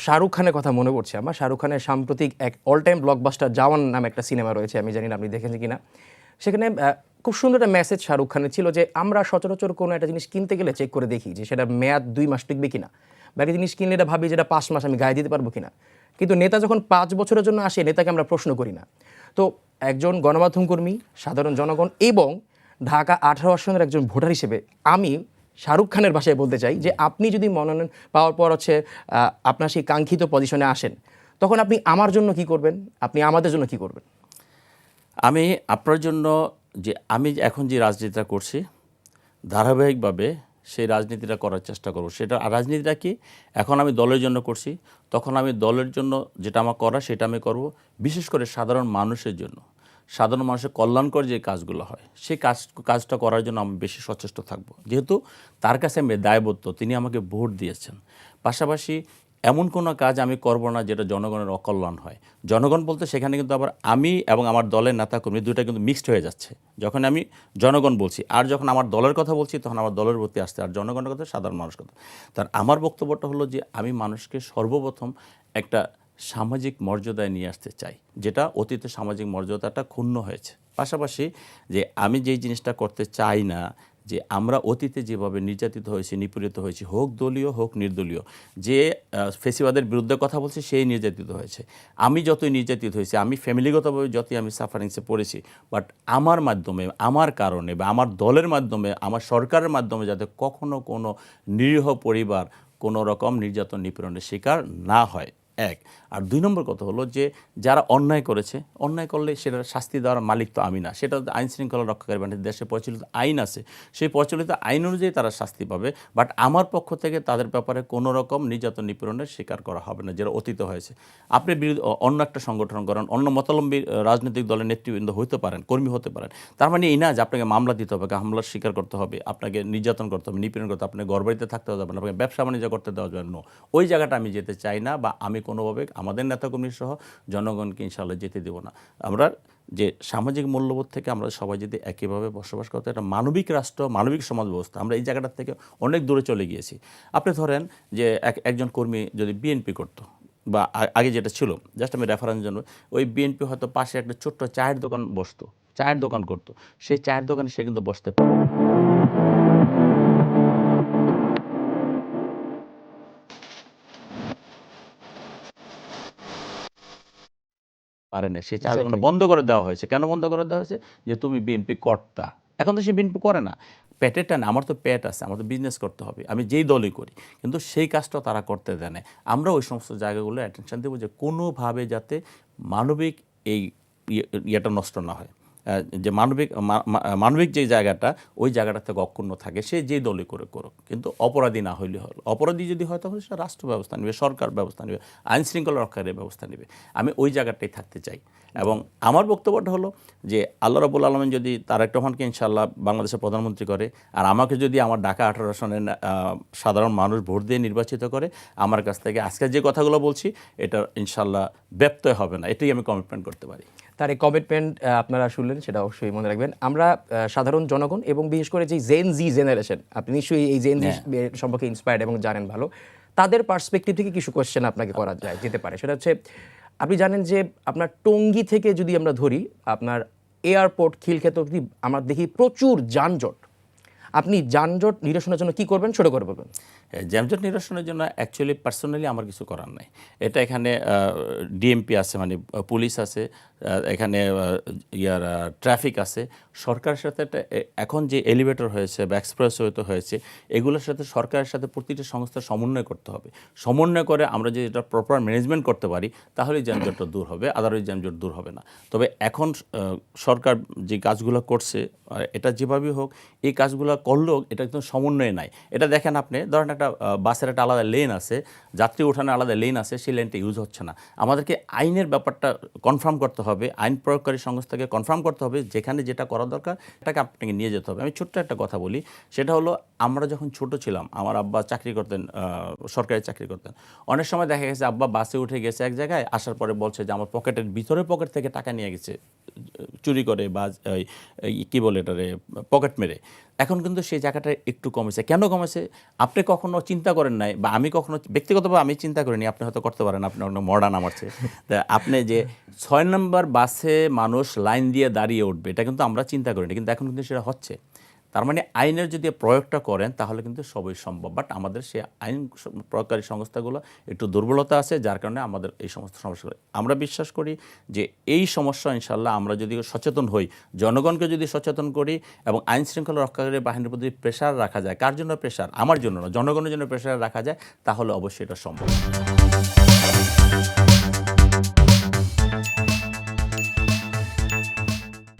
শাহরুখ খানের কথা মনে পড়ছে আমার। শাহরুখ খানের সাম্প্রতিক এক অল টাইম ব্লকবাস্টার জওয়ান নামে একটা সিনেমা রয়েছে, আমি জানি না আপনি দেখেছেন কিনা। সেখানে খুব সুন্দর একটা মেসেজ শাহরুখ খানের ছিল যে আমরা সচরাচর কোনো একটা জিনিস কিনতে গেলে চেক করে দেখি যে সেটা মেয়াদ 2 মাস টিকবে কিনা, বা একটা জিনিস কিনলে এটা ভাবি যেটা 5 মাস আমি গায়ে দিতে পারবো কিনা। কিন্তু নেতা যখন 5 বছরের জন্য আসে, নেতাকে আমরা প্রশ্ন করি না। তো একজন গণমাধ্যম কর্মী, সাধারণ জনগণ এবং ঢাকা 18 আসনের একজন ভোটার হিসেবে আমি শাহরুখ খানের ভাষায় বলতে চাই যে আপনি যদি মনোনয়ন পাওয়ার পর আপনার সেই কাঙ্ক্ষিত পজিশনে আসেন, তখন আপনি আমার জন্য কি করবেন, আপনি আমাদের জন্য কি করবেন? আমি আপনার জন্য আমি এখন যে রাজনীতিটা করছি ধারাবাহিকভাবে সেই রাজনীতিটা করার চেষ্টা করব। সেটা রাজনীতিটা কি, এখন আমি দলের জন্য করছি, তখন আমি দলের জন্য যেটা আমার করা সেটা আমি করব। বিশেষ করে সাধারণ মানুষের জন্য, সাধারণ মানুষের কল্যাণকর যে কাজগুলো হয় সেই কাজটা করার জন্য আমি বেশি সচেষ্ট থাকব, যেহেতু তার কাছে আমি দায়বদ্ধ, তিনি আমাকে ভোট দিয়েছেন। পাশাপাশি এমন কোনো কাজ আমি করব না যেটা জনগণের অকল্যাণ হয়। জনগণ বলতে সেখানে কিন্তু আবার আমি এবং আমার দলের নেতাকর্মী দুইটা কিন্তু মিক্সড হয়ে যাচ্ছে। যখন আমি জনগণ বলছি আর যখন আমার দলের কথা বলছি, তখন আমার দলের প্রতি আসছে, আর জনগণের কথা সাধারণ মানুষের কথা। তার আমার বক্তব্যটা হলো যে আমি মানুষকে সর্বপ্রথম একটা সামাজিক মর্যাদায় নিয়ে আসতে চাই, যেটা অতীতে সামাজিক মর্যাদাটা ক্ষুণ্ণ হয়েছে। পাশাপাশি যে আমি যেই জিনিসটা করতে চাই না, যে আমরা অতীতে যেভাবে নির্যাতিত হয়েছি, নিপীড়িত হয়েছি, হোক দলীয় হোক নির্দলীয়, যে ফেসিবাদের বিরুদ্ধে কথা বলছে সেই নির্যাতিত হয়েছে। আমি যতই নির্যাতিত হয়েছি, আমি ফ্যামিলিগতভাবে যতই আমি সাফারিংসে পড়েছি, বাট আমার মাধ্যমে, আমার কারণে বা আমার দলের মাধ্যমে, আমার সরকারের মাধ্যমে যাতে কখনো কোনো নিরীহ পরিবার কোনো রকম নির্যাতন নিপীড়নের শিকার না হয়, এক। আর 2 নম্বর কথা হলো যে যারা অন্যায় করেছে, অন্যায় করলে সেটার শাস্তি দেওয়ার মালিক তো আমি না, সেটা আইন শৃঙ্খলা রক্ষাকারী বাহিনী, দেশে প্রচলিত আইন আছে, সেই প্রচলিত আইন অনুযায়ী তারা শাস্তি পাবে। বাট আমার পক্ষ থেকে তাদের ব্যাপারে কোনো রকম নির্যাতন নিপীড়নের শিকার করা হবে না, যেটা অতীত হয়েছে। আপনি অন্য একটা সংগঠন করেন, অন্য মতাবলম্বী রাজনৈতিক দলের নেতৃবৃন্দ হতে পারেন, কর্মী হতে পারেন, তার মানে এই না যে আপনাকে মামলা দিতে হবে, হামলার শিকার করতে হবে, আপনাকে নির্যাতন করতে হবে, নিপীড়ন করতে হবে, আপনাকে ঘরবাড়িতে থাকতে হবে না, আপনাকে ব্যবসা বাণিজ্য করতে দেওয়ার জন্য। ওই জায়গাটা আমি যেতে চাই না, বা আমি কোনোভাবে আমাদের নেতাকর্মী সহ জনগণকে ইনশাআল্লাহ যেতে দেব না। আমরা যে সামাজিক মূল্যবোধ থেকে আমরা সবাই যদি একইভাবে বসবাস করতে, একটা মানবিক রাষ্ট্র, মানবিক সমাজ ব্যবস্থা, আমরা এই জায়গাটার থেকে অনেক দূরে চলে গিয়েছি। আপনি ধরেন যে একজন কর্মী যদি বিএনপি করতো, বা আগে যেটা ছিল, জাস্ট আমি রেফারেন্স জন্য, ওই বিএনপি হয়তো পাশে একটা ছোট্ট চায়ের দোকান বসতো, চায়ের দোকান করতো, সেই চায়ের দোকানে সে কিন্তু বসতে পারে না, সেই চায়ের দোকানটা বন্ধ করে দেওয়া হয়েছে। কেন বন্ধ করে দেওয়া হয়েছে? যে তুমি বিএনপি কর্তা। এখন তো সে বিএনপি করে না, পেটের টানে, আমার তো পেট আছে, আমার তো বিজনেস করতে হবে, আমি যেই দলই করি, কিন্তু সেই কাজটা তারা করতে দেয় না। আমরা ওই সমস্ত জায়গাগুলো অ্যাটেনশন দেবো যে কোনোভাবে যাতে মানবিক এই ইয়েটা নষ্ট না হয়, যে মানবিক যে জায়গাটা, ওই জায়গাটা থেকে অক্ষুণ্ণ থাকে, সে যে দলই করে করুক, কিন্তু অপরাধী না হইলে হলো। অপরাধী যদি হয় তখন সেটা রাষ্ট্র ব্যবস্থা নেবে, সরকার ব্যবস্থা নেবে, আইন শৃঙ্খলা রক্ষাকারী ব্যবস্থা নেবে। আমি ওই জায়গাটাই থাকতে চাই। এবং আমার বক্তব্যটা হলো যে আল্লাহ রাব্বুল আলামিন যদি তারেক রহমানকে ইনশাআল্লাহ বাংলাদেশের প্রধানমন্ত্রী করে, আর আমাকে যদি আমার ঢাকা 18 আসনের সাধারণ মানুষ ভোট দিয়ে নির্বাচিত করে, আমার কাছ থেকে আজকে যে কথাগুলো বলছি এটা ইনশাআল্লাহ ব্যত্যয় হবে না, এটাই আমি কমিটমেন্ট করতে পারি। তার এই কমিটমেন্ট আপনারা শুনলেন, সেটা অবশ্যই মনে রাখবেন। আমরা সাধারণ জনগণ এবং বিশেষ করে যে জেন জি জেনারেশন, আপনি নিশ্চয়ই এই জেন জি সম্পর্কে ইন্সপায়ার্ড এবং জানেন ভালো, তাদের পার্সপেক্টিভ থেকে কিছু কোয়েশ্চেন আপনাকে করা যেতে পারে। সেটা হচ্ছে, আপনি জানেন যে আপনার টঙ্গী থেকে যদি আমরা ধরি, আপনার এয়ারপোর্ট খিলক্ষেত অবধি আমরা দেখি প্রচুর যানজট। আপনি যানজট নিরসনের জন্য কি করবেন, ছোট করে বলবেন। যানজট নিরসনের জন্য অ্যাকচুয়ালি পার্সোনালি আমার কিছু করার নাই। এটা এখানে ডিএমপি আছে, মানে পুলিশ আছে, এখানে ট্রাফিক আছে, সরকারের সাথে এখন যে এলিভেটর হয়েছে বা এক্সপ্রেসওয়ে হয়েছে, এগুলোর সাথে সরকারের সাথে প্রতিটা সংস্থার সমন্বয় করতে হবে। সমন্বয় করে আমরা যদি এটা প্রপার ম্যানেজমেন্ট করতে পারি, তাহলে যানজটটা দূর হবে, আদারওয়াইজ যানজট দূর হবে না। তবে এখন সরকার যে কাজগুলো করছে, এটা যেভাবেই হোক, এই কাজগুলো করলেও এটা একদম সমন্বয় নাই। এটা দেখেন, আপনি ধরেন একটা বাসের একটা আলাদা লেন আছে, যাত্রী ওঠানোর আলাদা লেন আছে, সেই লেনটা ইউজ হচ্ছে না। আমাদেরকে আইনের ব্যাপারটা কনফার্ম করতে হবে, আইন প্রয়োগকারী সংস্থাকে কনফার্ম করতে হবে, যেখানে যেটা করা দরকার এটাকে আপনাকে নিয়ে যেতে হবে। আমি ছোট্ট একটা কথা বলি, সেটা হলো আমরা যখন ছোট ছিলাম, আমার আব্বা চাকরি করতেন, সরকারি চাকরি করতেন। অনেক সময় দেখা গেছে আব্বা বাসে উঠে গেছে এক জায়গায়, আসার পরে বলছে যে আমার পকেটের ভিতরে পকেট থেকে টাকা নিয়ে গেছে চুরি করে বা কী বলে এটারে পকেট মেরে, এখন কিন্তু সেই জায়গাটা একটু কমেছে। কেন কমেছে আপনি কখনো চিন্তা করেন নাই, বা আমি কখনো ব্যক্তিগতভাবে আমি চিন্তা করিনি, আপনি হয়তো করতে পারেন, আপনি অনেক মডার্ন আমার চেয়ে। তা আপনি যে 6 নম্বর বাসে মানুষ লাইন দিয়ে দাঁড়িয়ে উঠবে, এটা কিন্তু আমরা চিন্তা করিনি, কিন্তু এখন কিন্তু সেটা হচ্ছে। তার মানে আইনের যদি প্রয়োগটা করেন তাহলে কিন্তু সবই সম্ভব। বাট আমাদের সেই আইন প্রয়োগকারী সংস্থাগুলো একটু দুর্বলতা আছে, যার কারণে আমাদের এই সমস্ত সমস্যাগুলো। আমরা বিশ্বাস করি যে এই সমস্যা ইনশাল্লাহ আমরা যদি সচেতন হই, জনগণকে যদি সচেতন করি এবং আইন শৃঙ্খলা রক্ষাকারী বাহিনীর প্রতি প্রেশার রাখা যায়, কার জন্য প্রেশার? আমার জন্য না, জনগণের জন্য প্রেশার রাখা যায়, তাহলে অবশ্যই এটা সম্ভব।